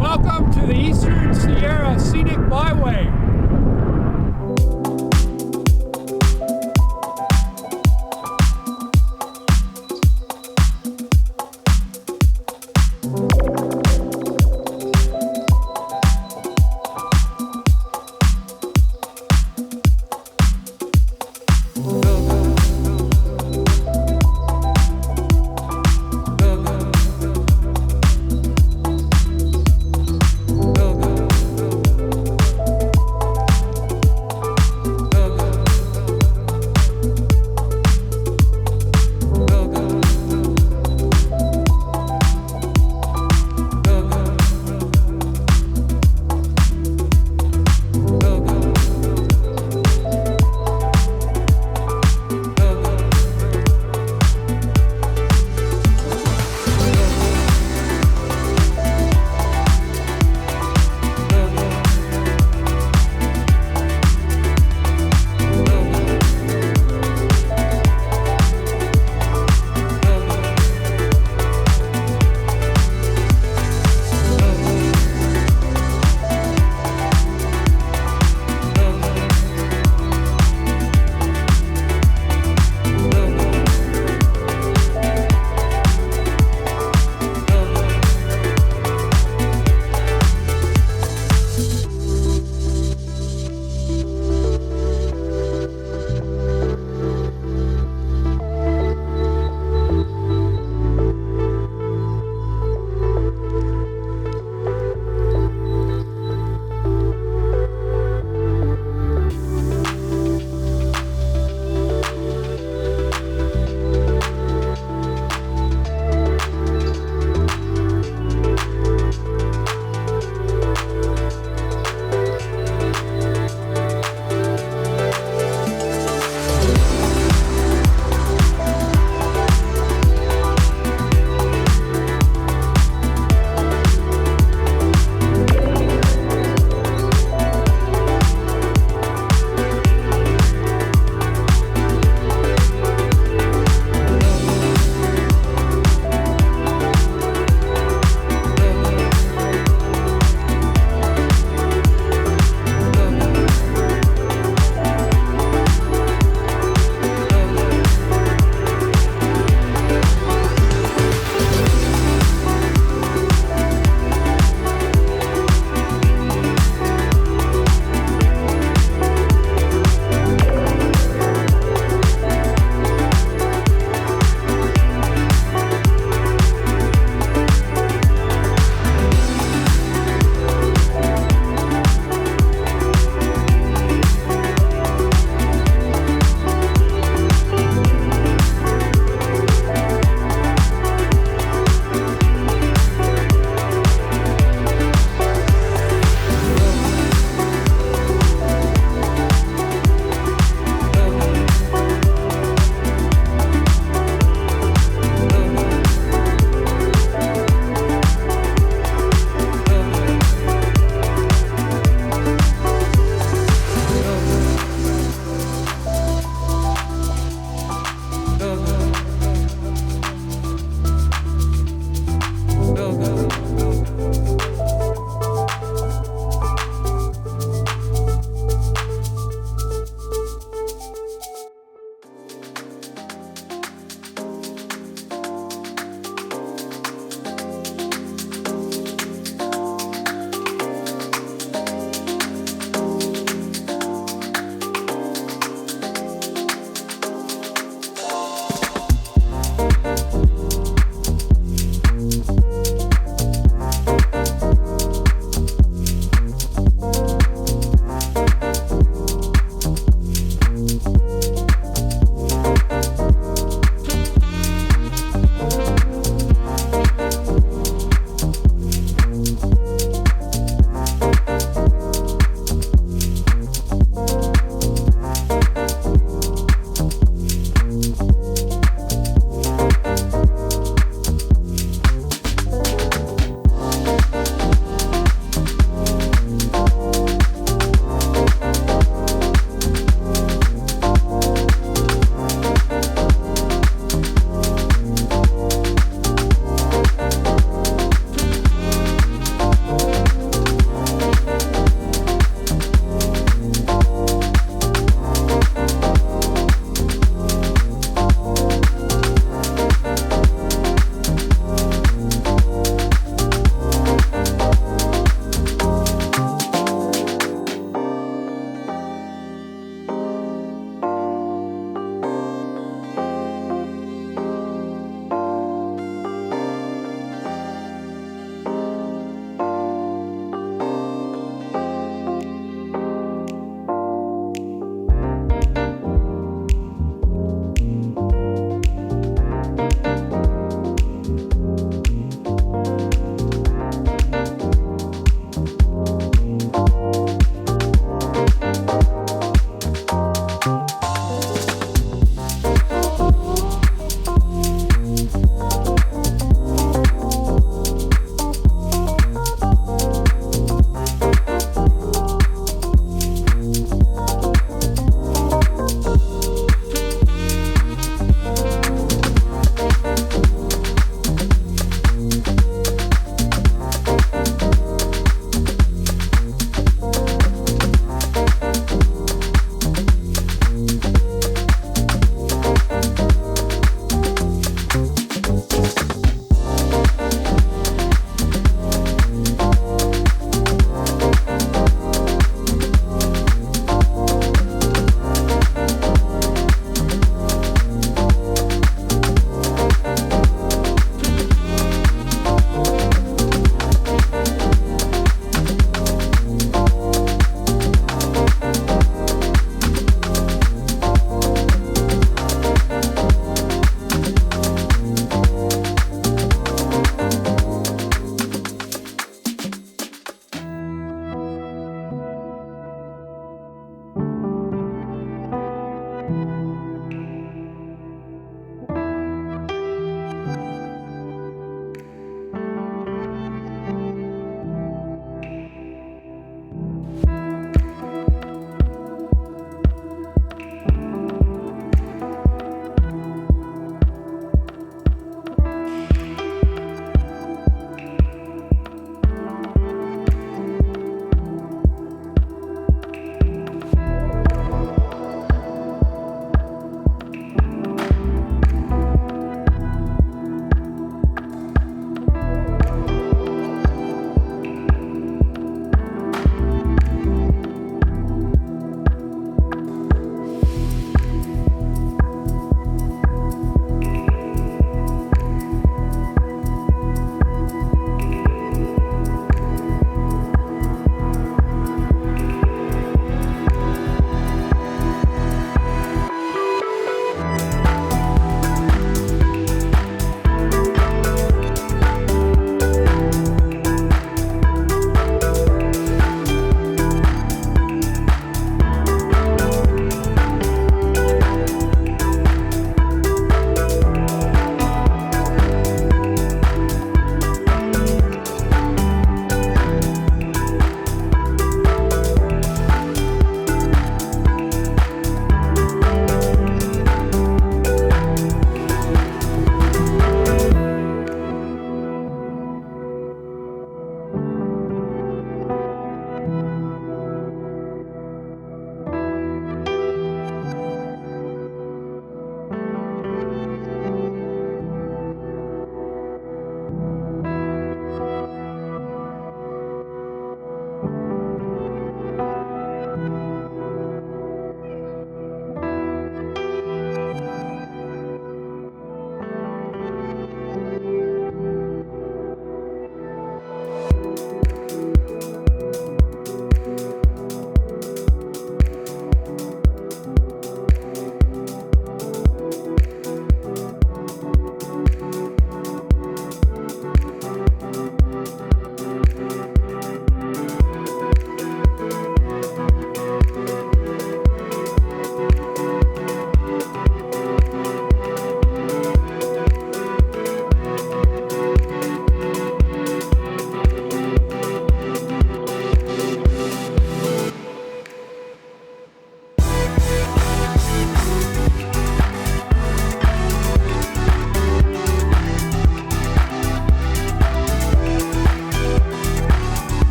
Welcome to the Eastern Sierra Scenic Byway.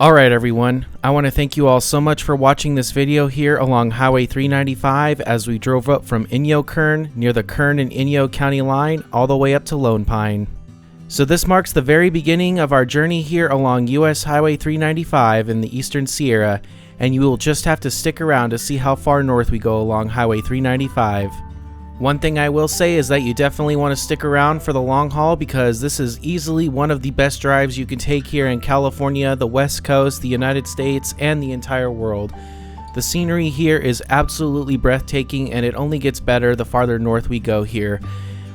Alright everyone, I want to thank you all so much for watching this video here along Highway 395 as we drove up from Inyokern near the Kern and Inyo County line all the way up to Lone Pine. So this marks the very beginning of our journey here along US Highway 395 in the Eastern Sierra, and you will just have to stick around to see how far north we go along Highway 395. One thing I will say is that you definitely want to stick around for the long haul because this is easily one of the best drives you can take here in California, the West Coast, the United States, and the entire world. The scenery here is absolutely breathtaking, and it only gets better the farther north we go here.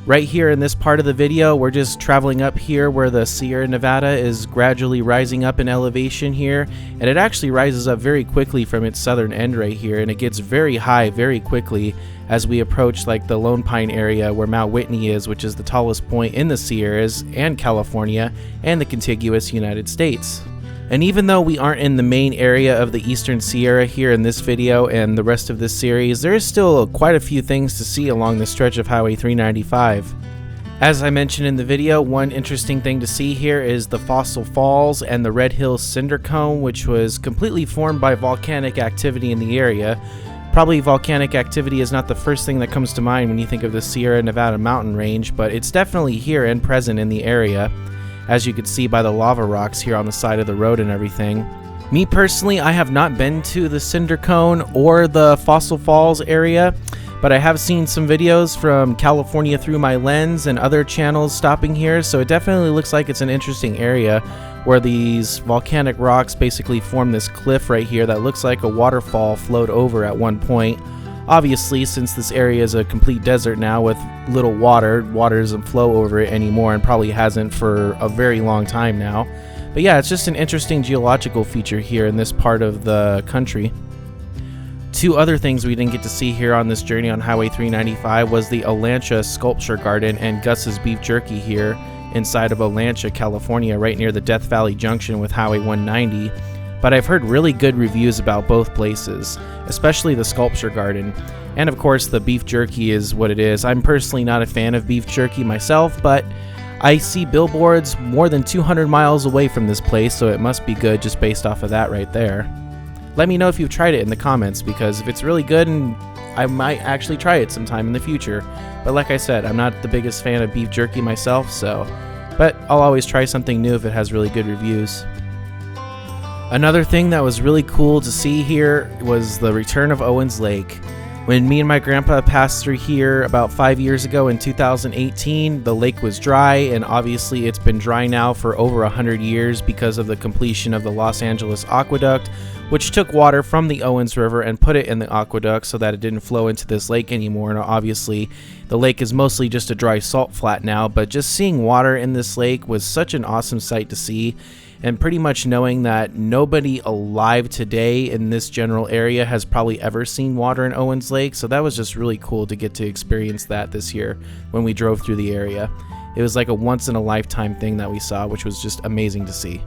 Right here in this part of the video, we're just traveling up here where the Sierra Nevada is gradually rising up in elevation here, and it actually rises up very quickly from its southern end right here, and it gets very high very quickly as we approach like the Lone Pine area where Mount Whitney is, which is the tallest point in the Sierras and California and the contiguous United States. And even though we aren't in the main area of the Eastern Sierra here in this video and the rest of this series, there is still quite a few things to see along the stretch of Highway 395. As I mentioned in the video, one interesting thing to see here is the Fossil Falls and the Red Hills Cinder Cone, which was completely formed by volcanic activity in the area. Probably volcanic activity is not the first thing that comes to mind when you think of the Sierra Nevada mountain range, but it's definitely here and present in the area, as you can see by the lava rocks here on the side of the road and everything. Me personally, I have not been to the Cinder Cone or the Fossil Falls area, but I have seen some videos from California Through My Lens and other channels stopping here, so it definitely looks like it's an interesting area where these volcanic rocks basically form this cliff right here that looks like a waterfall flowed over at one point. Obviously, since this area is a complete desert now with little water doesn't flow over it anymore and probably hasn't for a very long time now. But yeah, it's just an interesting geological feature here in this part of the country. Two other things we didn't get to see here on this journey on Highway 395 was the Olancha Sculpture Garden and Gus's Beef Jerky here inside of Olancha, California, right near the Death Valley Junction with Highway 190. But I've heard really good reviews about both places, especially the Sculpture Garden. And of course, the beef jerky is what it is. I'm personally not a fan of beef jerky myself, but I see billboards more than 200 miles away from this place, so it must be good just based off of that right there. Let me know if you've tried it in the comments, because if it's really good, and I might actually try it sometime in the future. But like I said, I'm not the biggest fan of beef jerky myself, but I'll always try something new if it has really good reviews. Another thing that was really cool to see here was the return of Owens Lake. When me and my grandpa passed through here about 5 years ago in 2018, the lake was dry, and obviously it's been dry now for over 100 years because of the completion of the Los Angeles Aqueduct, which took water from the Owens River and put it in the aqueduct so that it didn't flow into this lake anymore. And obviously the lake is mostly just a dry salt flat now, but just seeing water in this lake was such an awesome sight to see. And pretty much knowing that nobody alive today in this general area has probably ever seen water in Owens Lake, so that was just really cool to get to experience that this year when we drove through the area. It was like a once-in-a-lifetime thing that we saw, which was just amazing to see.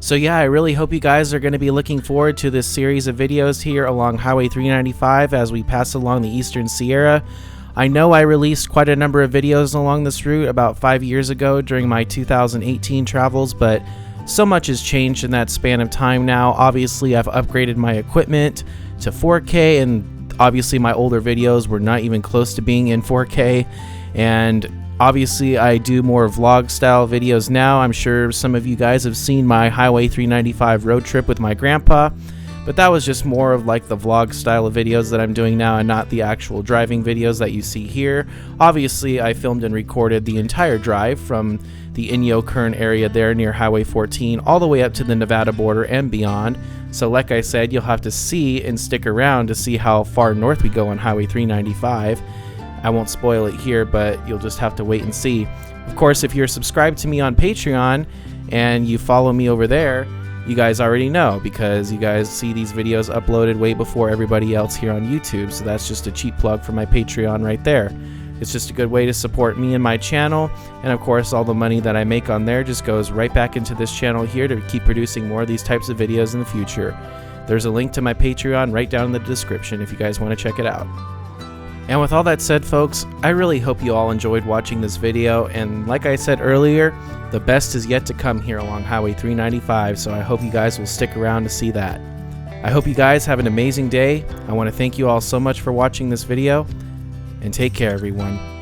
So yeah, I really hope you guys are going to be looking forward to this series of videos here along Highway 395 as we pass along the Eastern Sierra. I know I released quite a number of videos along this route about 5 years ago during my 2018 travels, but so much has changed in that span of time now. Obviously, I've upgraded my equipment to 4K, and obviously my older videos were not even close to being in 4K, and obviously I do more vlog style videos now. I'm sure some of you guys have seen my Highway 395 road trip with my grandpa. But that was just more of like the vlog style of videos that I'm doing now and not the actual driving videos that you see here. Obviously, I filmed and recorded the entire drive from the Inyokern area there near Highway 14 all the way up to the Nevada border and beyond. So like I said, you'll have to see and stick around to see how far north we go on Highway 395. I won't spoil it here, but you'll just have to wait and see. Of course, if you're subscribed to me on Patreon and you follow me over there, you guys already know, because you guys see these videos uploaded way before everybody else here on YouTube, so that's just a cheap plug for my Patreon right there. It's just a good way to support me and my channel, and of course all the money that I make on there just goes right back into this channel here to keep producing more of these types of videos in the future. There's a link to my Patreon right down in the description if you guys want to check it out. And with all that said, folks, I really hope you all enjoyed watching this video, and like I said earlier, the best is yet to come here along Highway 395, so I hope you guys will stick around to see that. I hope you guys have an amazing day. I want to thank you all so much for watching this video, and take care, everyone.